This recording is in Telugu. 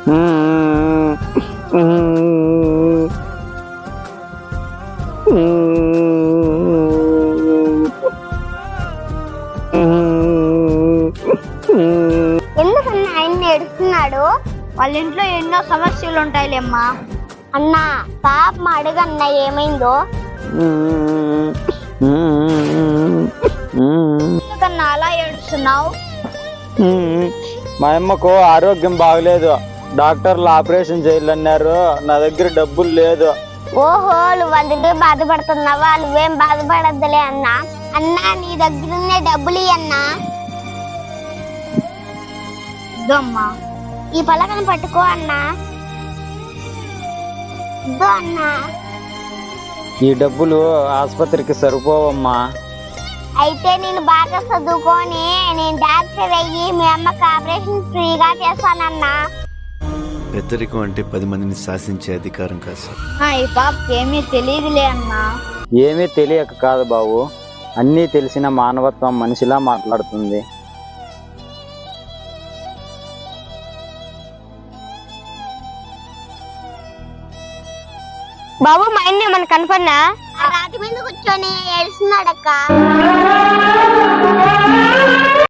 ఎందుకన్నా ఆయన ఏడుస్తున్నాడు? వాళ్ళ ఇంట్లో ఎన్నో సమస్యలు ఉంటాయిలేమ్మా. అన్నా పాప అడుగన్నా ఏమైందో? ఎందుకన్నా అలా ఏడుస్తున్నావు? మా అమ్మకు ఆరోగ్యం బాగలేదు, డాక్టర్లు ఆపరేషన్ చేయాలన్నారు. నా దగ్గర డబ్బులు లేదు. ఓహో, నువ్వు అందుకే బాధపడుతున్నావా? నువ్వేం బాధపడద్దులే అన్నా. అన్నా నీ దగ్గరున్నే డబ్బులు అన్నా. అమ్మా, ఈ పలకను పట్టుకో అన్నా. అన్నా ఈ డబ్బులు ఆసుపత్రికి సరిపోవమ్మా. అయితే నేను బాగా చదువుకొని నేను డాక్టర్ అయ్యి మీ అమ్మకి ఆపరేషన్ ఫ్రీగా చేస్తానన్నా. పెద్దరికం అంటే 10 మందిని శాసించే అధికారం కాదు సార్. ఈ పాపకి ఏమీ తెలియదులే అన్నా. ఏమీ తెలియక కాదు బాబు, అన్నీ తెలిసిన మానవత్వం మనిషిలా మాట్లాడుతుంది. బాబు మా ఆయన ఏమన్నా కనపడినా? రాతి మీద కూర్చొని ఏడుస్తున్నాడక్క.